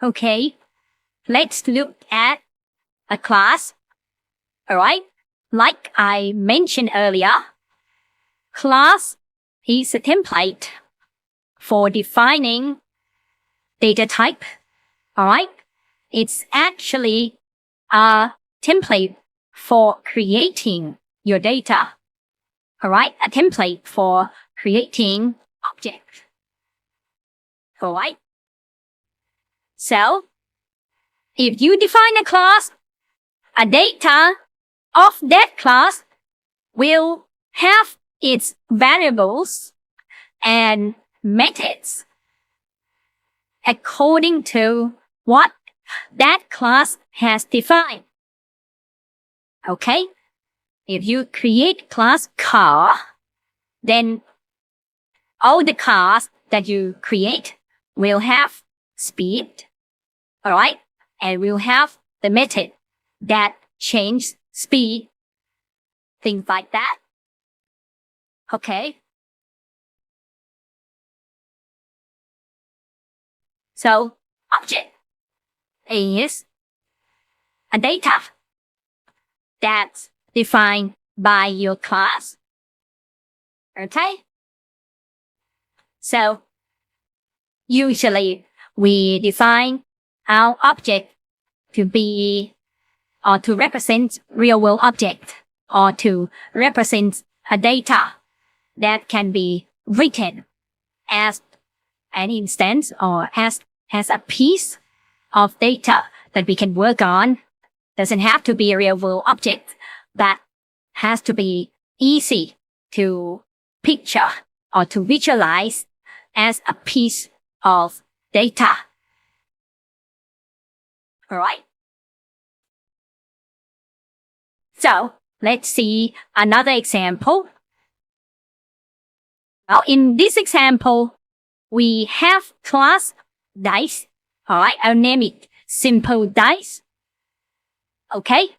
Okay, let's look at a class. Alright, like I mentioned earlier, class is a template for defining data type. Alright, it's actually a template for creating your data. Alright, a template for creating objects. Alright, so if you define a class, a data of that class will have its variables and methods according to what that class has defined. Okay? If you create class car, then all the cars that you create will have speed, alright? And will have the method that change speed, things like that. Okay? So, object is a data that's defined by your class. Okay? So, usually we define our object to be or to represent real world object or to represent a data that can be written as an instance or as a piece of data that we can work on. Doesn't have to be a real world object, but has to be easy to picture or to visualize as a piece of data. Alright? So, let's see another example. Well, in this example, we have class dice. Alright, I'll name it simple dice. Okay?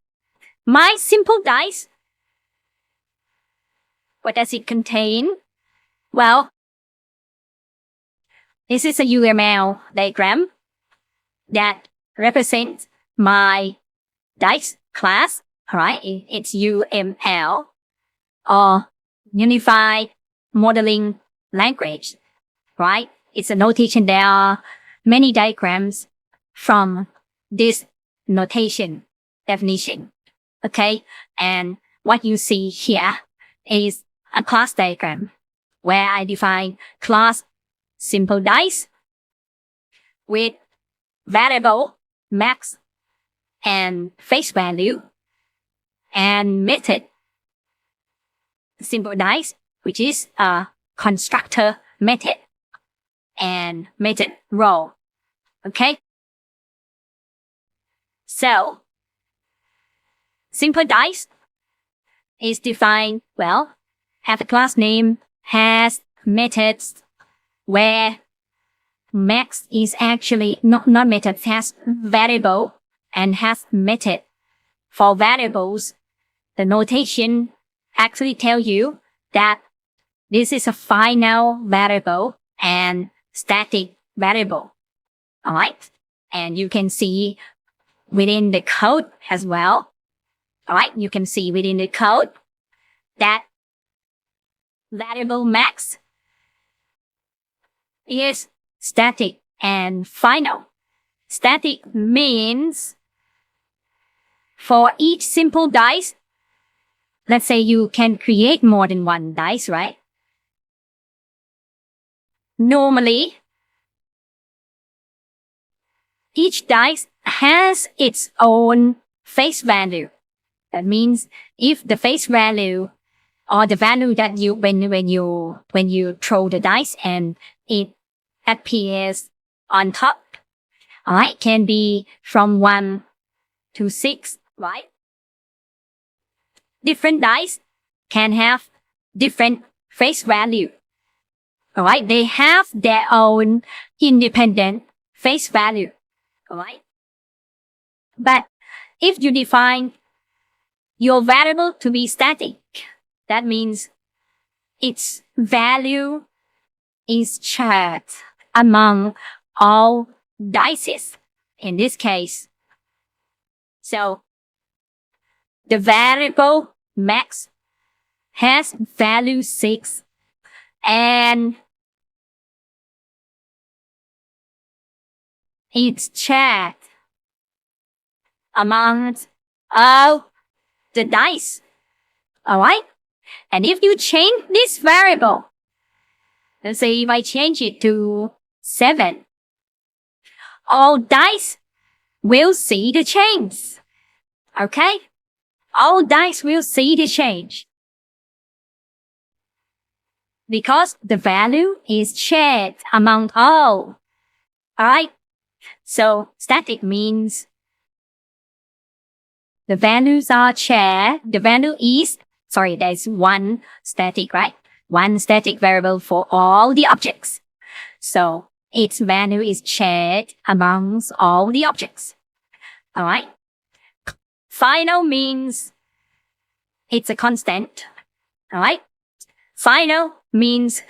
My simple dice, what does it contain? Well, this is a UML diagram that represents my dice class. Alright, it's UML or Unified Modeling Language. Right? It's a notation. There are many diagrams from this notation definition. Okay? And what you see here is a class diagram where I define class simple dice with variable max and face value and method simple dice, which is a constructor method and method role. Okay? So, simple dice is defined, well, have a class name, has methods where max is actually not methods, has variable and has method. For variables, the notation actually tell you that this is a final variable and static variable. Alright? And you can see within the code as well. Alright? You can see within the code that variable max is static and final. Static means for each simple dice, let's say you can create more than one dice, right? Normally, each dice has its own face value. That means if the face value or the value that you when you throw the dice and it appears on top, alright, can be from 1 to 6, right? Different dice can have different face value. Alright, they have their own independent face value. Alright? But if you define your variable to be static, that means its value is shared among all dices. in this case. So the variable max has value 6 and it's shared among all the dice. Alright? And if you change this variable, let's say if I change it to 7, all dice will see the change. Okay? All dice will see the change. Because the value is shared among all. Alright? So static means the values are shared. The value is, there's one static, right? One static variable for all the objects. So its value is shared amongst all the objects. Alright? Final means it's a constant. Alright? Final means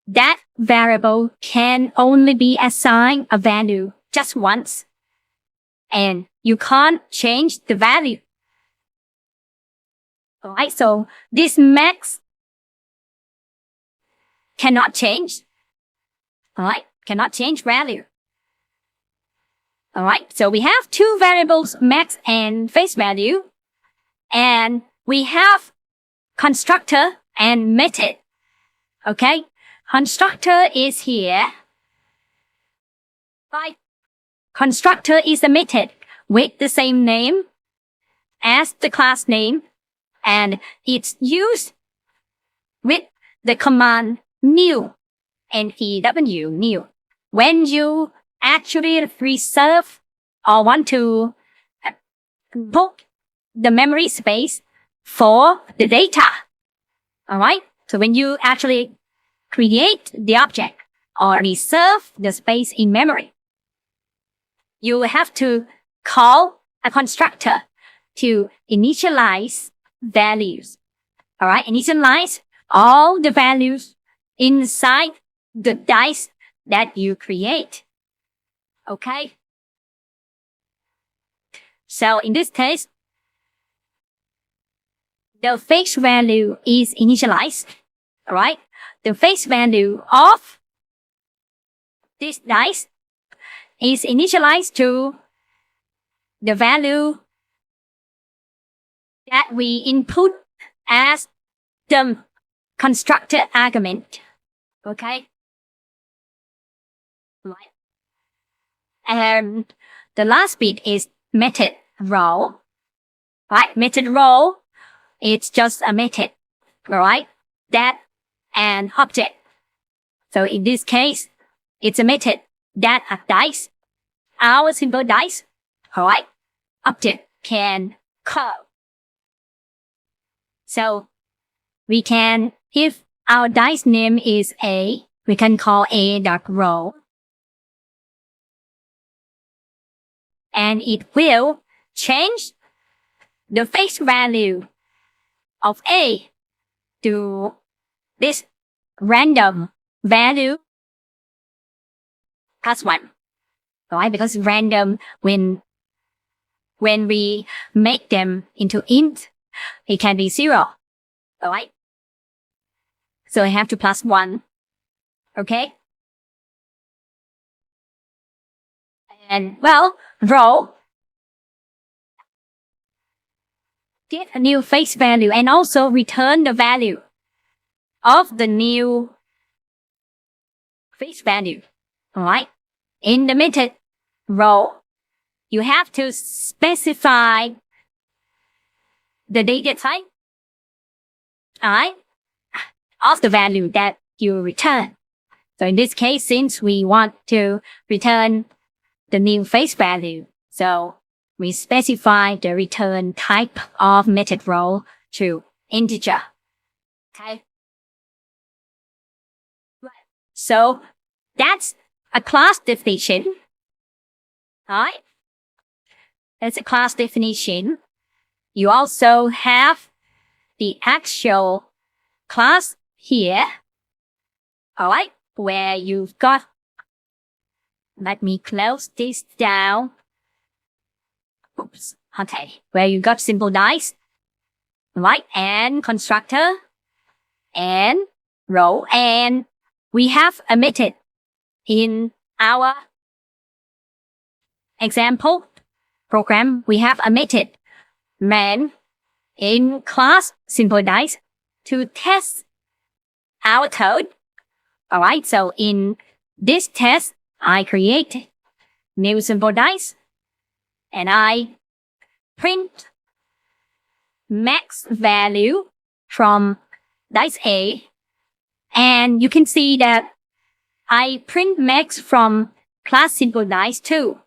that variable can only be assigned a value just once. And you can't change the value. Alright, so this max cannot change. Alright, cannot change value. Alright, so we have two variables, max and face value. And we have constructor and method. Okay, constructor is here. Right. Constructor is a method with the same name as the class name, and it's used with the command new, N-E-W, new. When you actually reserve or want to book the memory space for the data. Alright? So when you actually create the object or reserve the space in memory, you have to call a constructor to initialize values. Alright? Initialize all the values inside the dice that you create. Okay? So in this case, the face value is initialized. Alright? The face value of this dice is initialized to the value that we input as the constructor argument. Okay? Right. And the last bit is method role. Right? Method role, it's just a method. Alright? That an object. So in this case, it's a method that a dice, our simple dice, alright, object can call. So we can, if our dice name is A, we can call A.roll. And it will change the face value of A to this random value plus 1. Right? Because random, when we make them into int, it can be 0. Alright? So I have to plus 1. Okay? And, well, roll. Get a new face value and also return the value of the new face value. Alright? In the method roll, you have to specify the data type, alright, of the value that you return. So in this case, since we want to return the new face value, so we specify the return type of method roll to integer. Okay? So that's a class definition. Alright? That's a class definition. You also have the actual class here. Alright? Where you've got, let me close this down. Oops. Okay. Where you got simple dice, right? And constructor, and row, and we have a method in our example program. We have a method man in class simple dice to test our code. All right. So in this test, I create new simple dice and I print max value from dice A. And you can see that I print max from class simple dice too,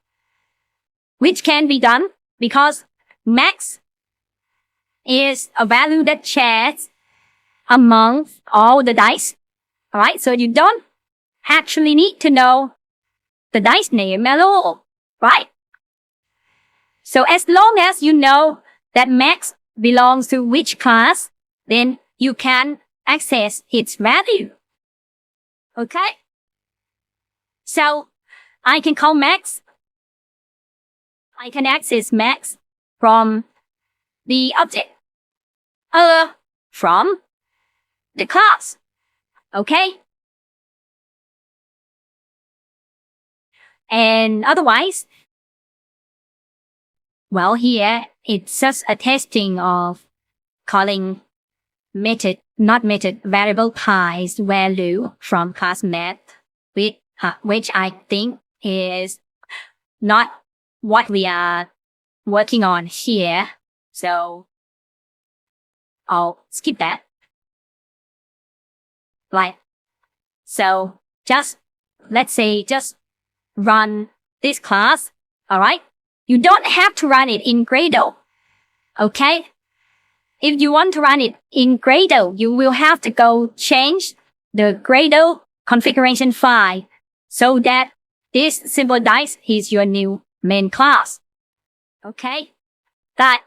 which can be done because max is a value that shares among all the dice. All right. So you don't actually need to know the dice name at all, right? So as long as you know that max belongs to which class, then you can access its value. Okay? So I can call max. I can access max from the object. From the class. Okay? And otherwise, well, here it's just a testing of calling method, not method, variable price value from class math, which I think is not what we are working on here. So I'll skip that. Right. So let's say just run this class. All right. You don't have to run it in Gradle. Okay. If you want to run it in Gradle, you will have to go change the Gradle configuration file so that this simple dice is your new main class. Okay. But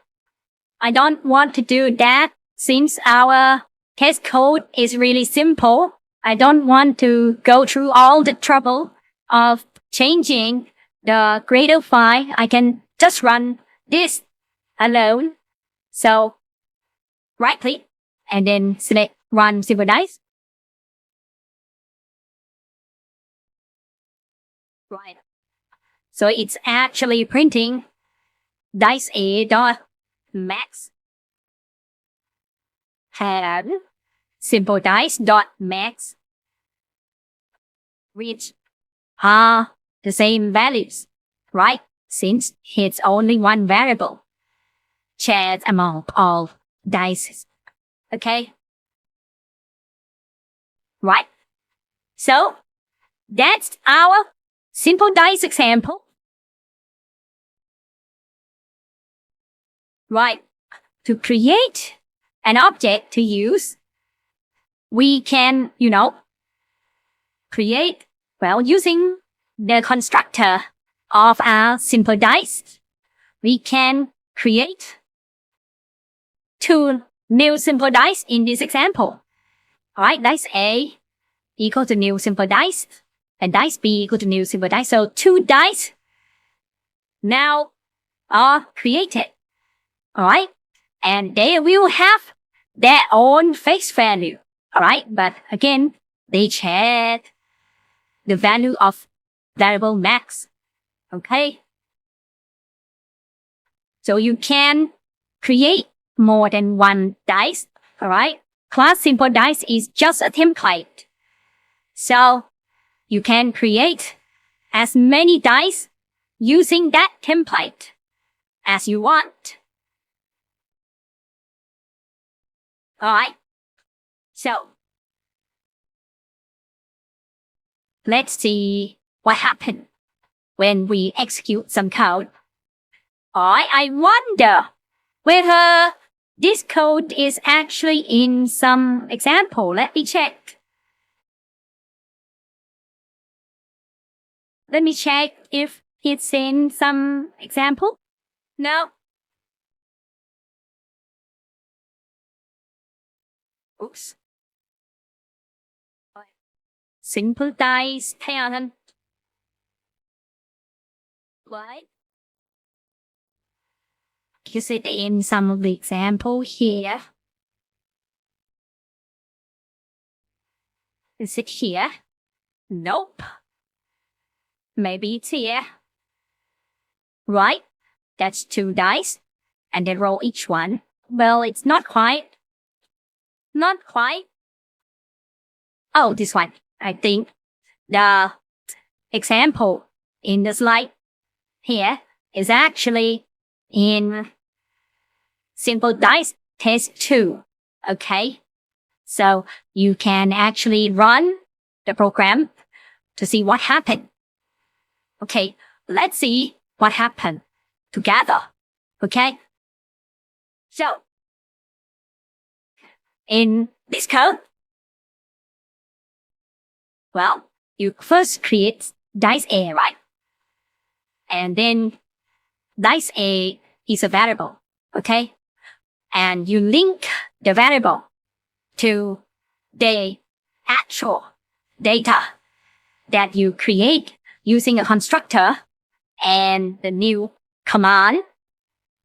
I don't want to do that since our test code is really simple. I don't want to go through all the trouble of changing the Gradle file. I can just run this alone. So right click and then select run simple dice. Right. So it's actually printing dice A dot max had simple dice dot max, which are the same values, right? Since it's only one variable shared among all dice. Okay? Right? So that's our simple dice example. Right. To create an object to use, we can, create, using the constructor of our simple dice, we can create two new simple dice in this example. All right, dice A equal to new simple dice, and dice B equal to new simple dice. So two dice now are created. All right, and they will have their own face value. All right, but again, they share the value of variable max. Okay, so you can create more than one dice. All right, class simple dice is just a template. So you can create as many dice using that template as you want. All right. So let's see what happened when we execute some code. All right. I wonder whether this code is actually in some example. Let me check. Let me check if it's in some example. No. Oops. Simple dice pattern. Right. Is it in some of the example here? Is it here? Nope. Maybe it's here. Right? That's 2 dice. And then roll each one. Well, it's not quite. Not quite. Oh, this one. I think the example in the slide here is actually in Simple Dice Test 2. Okay? So you can actually run the program to see what happened. Okay, let's see what happened together. Okay? So, in this code, well, you first create dice A, right? And then dice A is a variable, okay? And you link the variable to the actual data that you create using a constructor and the new command,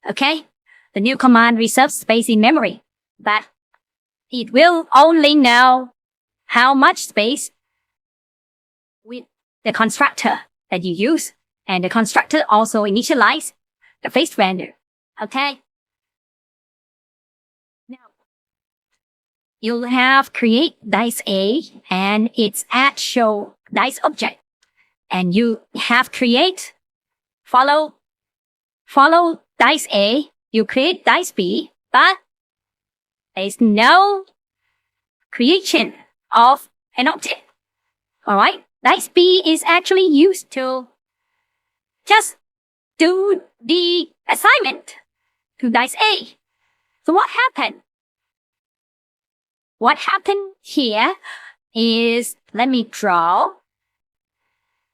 okay? The new command reserves space in memory, but it will only know how much space with the constructor that you use. And the constructor also initialize the face value, okay? Now, you'll have create dice A and its actual dice object. And you have create, follow dice A, you create dice B, but there's no creation of an object. Alright? Dice B is actually used to just do the assignment to dice A. So what happened? What happened here is, let me draw.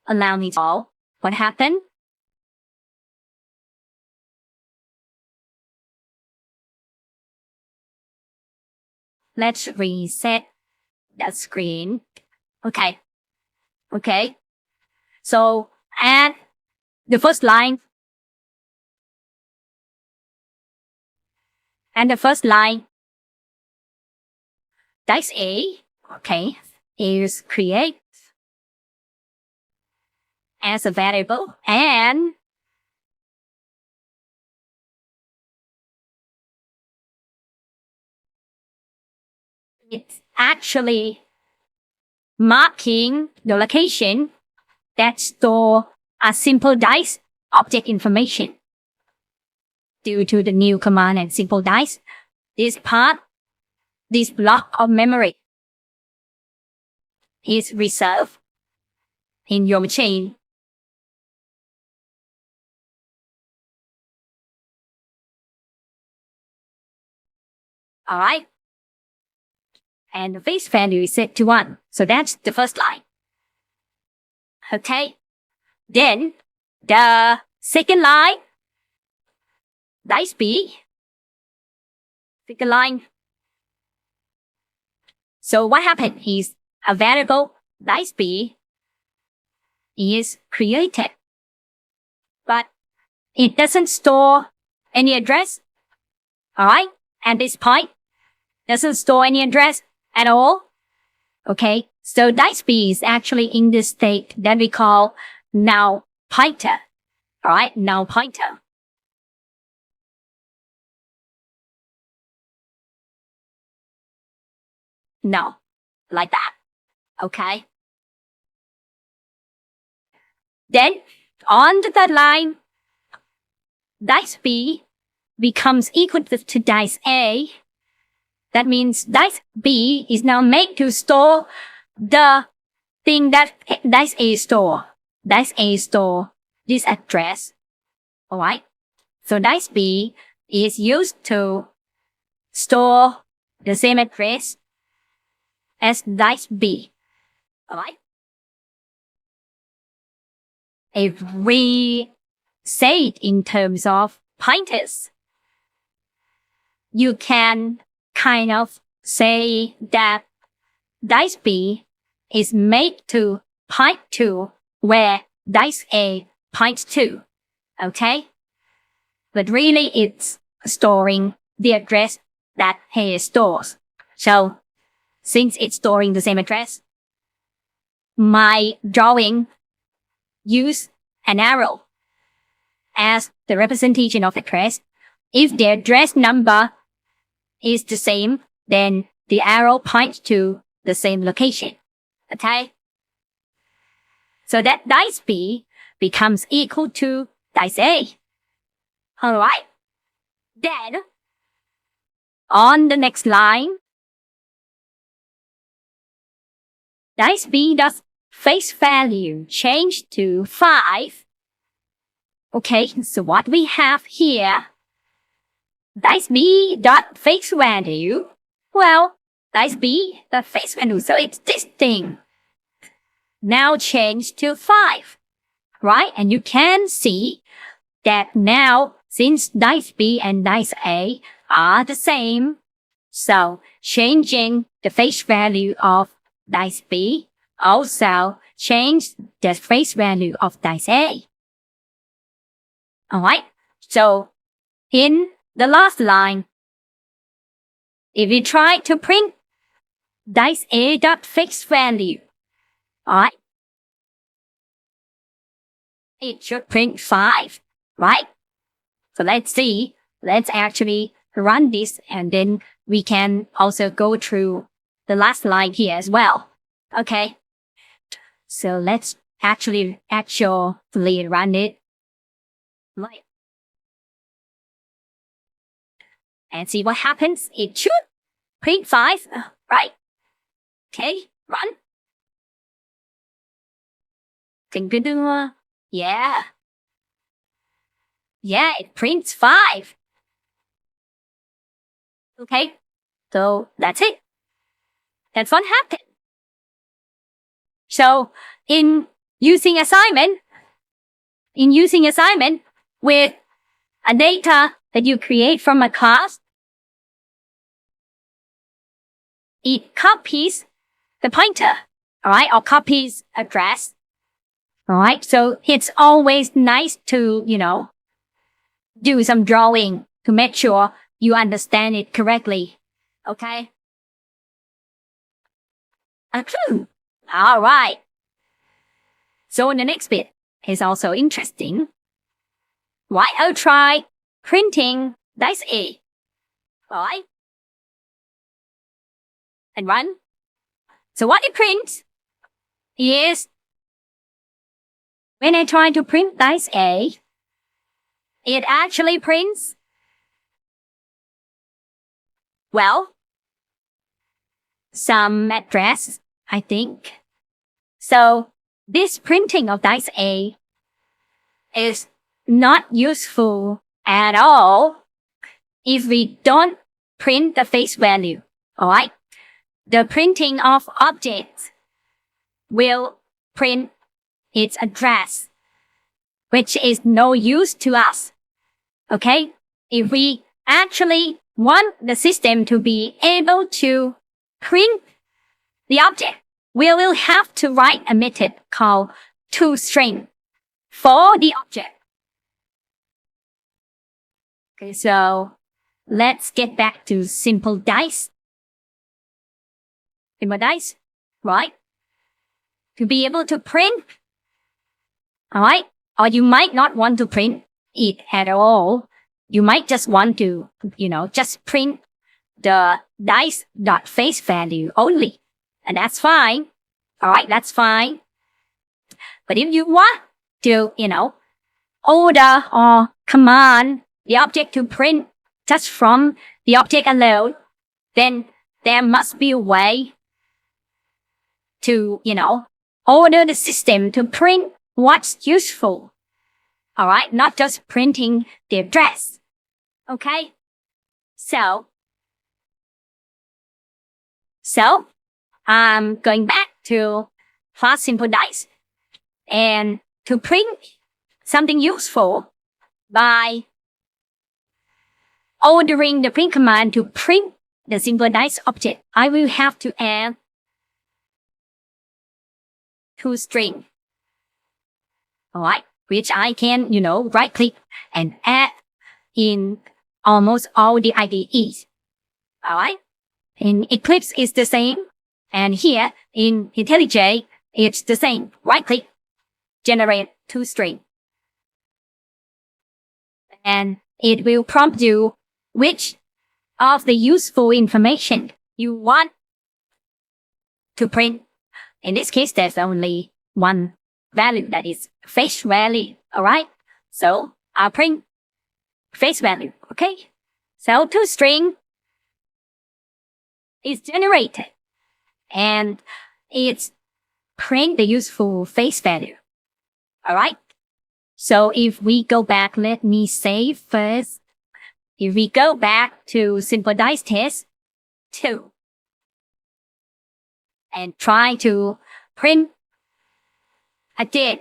Allow me to draw. What happened? Let's reset the screen. Okay. Okay. So, at the first line, dice A, okay, is create as a variable and it's actually marking the location that store a simple dice object information. Due to the new command and simple dice, this block of memory is reserved in your machine. Alright? And the face value is set to 1. So that's the first line. Okay? Then, the second line, dice B, second line. So what happened is a variable dice B is created, but it doesn't store any address. Alright? At this point, doesn't store any address at all. Okay? So dice B is actually in this state that we call null pointer. Alright? Null pointer. No. Like that. Okay? Then, on the third line, dice B becomes equal to dice A. That means dice B is now made to store the thing that dice A store. Dice A store this address. Alright? So dice B is used to store the same address as dice B. Alright? If we say it in terms of pointers, you can kind of say that dice B is made to point to where dice A points to. Okay? but really it's storing the address that he stores. So since it's storing the same address, my drawing use an arrow as the representation of the address. If the address number is the same, then the arrow points to the same location. Okay? So that dice B becomes equal to dice A. Alright. Then, on the next line, dice B does face value change to 5. Okay, so what we have here, dice B dot face value, well, dice B dot face value, so it's this thing. Now change to 5, right? And you can see that now, since dice B and dice A are the same, so changing the face value of dice B also change the face value of dice A. Alright, so in the last line, if we try to print dice A dot face value, alright, it should print 5, right? So let's see, let's actually run this and then we can also go through the last line here as well. Okay, so let's actually run it. Right. And see what happens. It should print 5, right? Okay, run. Yeah. Yeah, it prints 5. Okay, so that's it. That's what happened. So in using assignment with a data that you create from a class, it copies the pointer, alright, or copies address. Alright, so it's always nice to, do some drawing to make sure you understand it correctly. Okay? Alright. So the next bit is also interesting. Right, I'll try printing dice A. Alright? And run. So what it prints is, when I try to print dice A, it actually prints, well, some address, I think. So this printing of dice A is not useful at all if we don't print the face value. Alright? The printing of objects will print its address, which is no use to us. Okay? If we actually want the system to be able to print the object, we will have to write a method called toString for the object. Okay, so let's get back to simple dice. Simple dice, right? To be able to print, alright? Or you might not want to print it at all. You might just want to, just print the dice.face value only. And that's fine. Alright, that's fine. But if you want to, order or command the object to print just from the object alone, then there must be a way to, order the system to print what's useful. Alright, not just printing the address. Okay? So, I'm going back to fast simple dice and to print something useful by ordering the print command to print the simple dice object, I will have to add toString. Alright, which I can, right click and add in almost all the IDEs. Alright? In Eclipse, it's the same. And here in IntelliJ, it's the same. Right click, generate toString. And it will prompt you which of the useful information you want to print. In this case, there's only one value, that is face value. Alright? So I'll print face value. Okay? So toString is generated and it's print the useful face value. Alright? So if we go back, let me save first. If we go back to Simple Dice Test 2 and try to print again,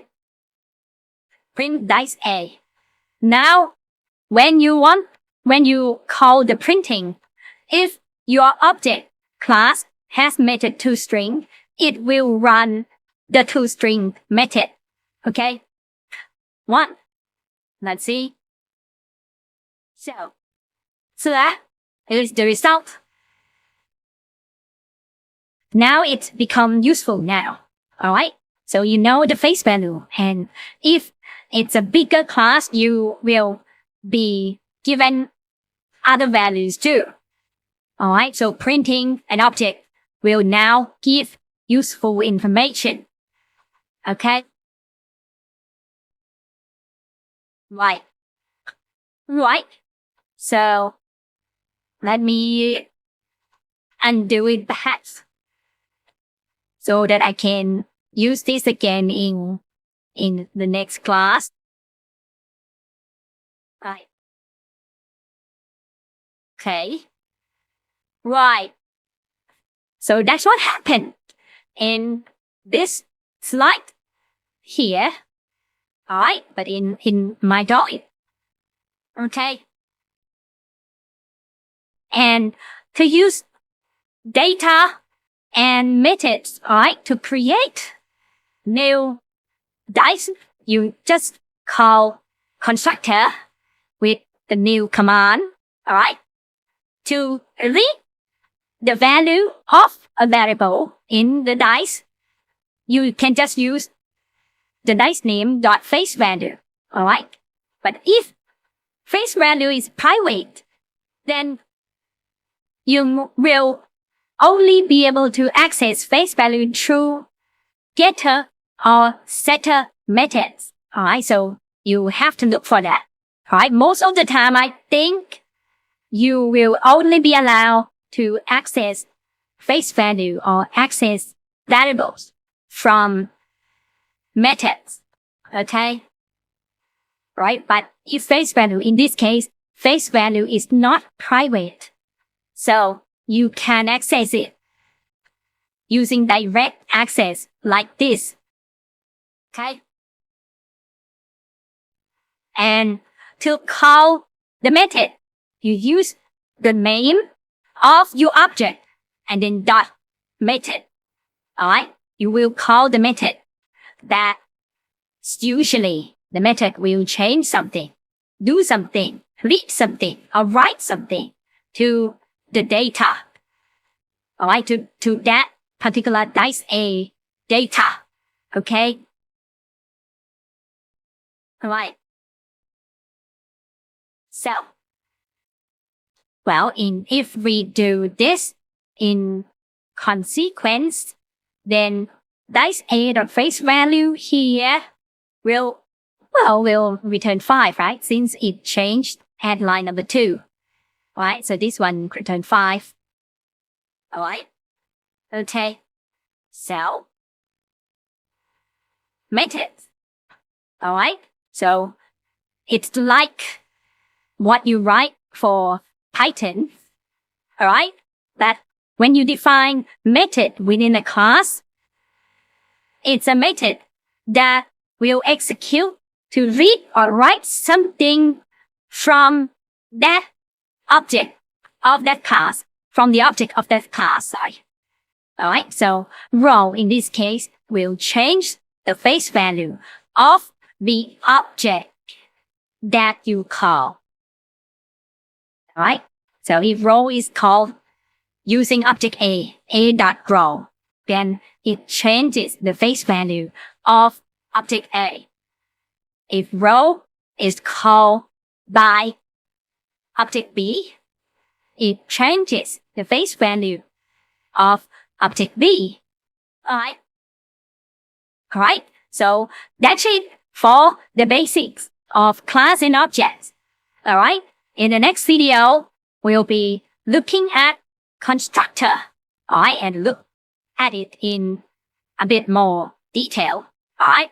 print dice A. Now, when you call the printing, if your object class has method toString, it will run the toString method. Okay? Let's see. So that is the result. Now it's become useful now. Alright? So you know the face value. And if it's a bigger class, you will be given other values too. Alright? So printing an object will now give useful information. Okay? Right. So let me undo it perhaps so that I can use this again in the next class. Right. Okay. Right. So that's what happened in this slide here. Alright, but in my DOI. Okay. And to use data and methods, alright, to create new dice, you just call constructor with the new command, alright, to read the value of a variable in the dice. You can just use the dice name dot face value, alright? But if face value is private, then you will only be able to access face value through getter or setter methods. Alright, so you have to look for that. Alright, most of the time I think you will only be allowed to access face value or access variables from methods. Okay? Right? But if face value, in this case, face value is not private. So you can access it using direct access like this. Okay? And to call the method, you use the name of your object and then dot method. Alright? You will call the method. That usually the method will change something, do something, read something, or write something to the data. Alright, to that particular dice A data. Okay? Alright. So, well, if we do this in consequence, then dice A dot face value here will return 5, right? Since it changed at line number 2. Alright, so this one return 5. Alright. Okay. So, methods. Alright. So, it's like what you write for Python. Alright. That when you define method within a class, it's a method that will execute to read or write something from that object of that class, from the object of that class, sorry. Alright, so row in this case will change the face value of the object that you call. Alright? So if row is called using object a.row, then it changes the face value of object A. If row is called by object B, it changes the face value of object B. Alright? Alright, so that's it for the basics of class and objects. Alright, in the next video, we'll be looking at constructor. Alright, and look at it in a bit more detail. Alright.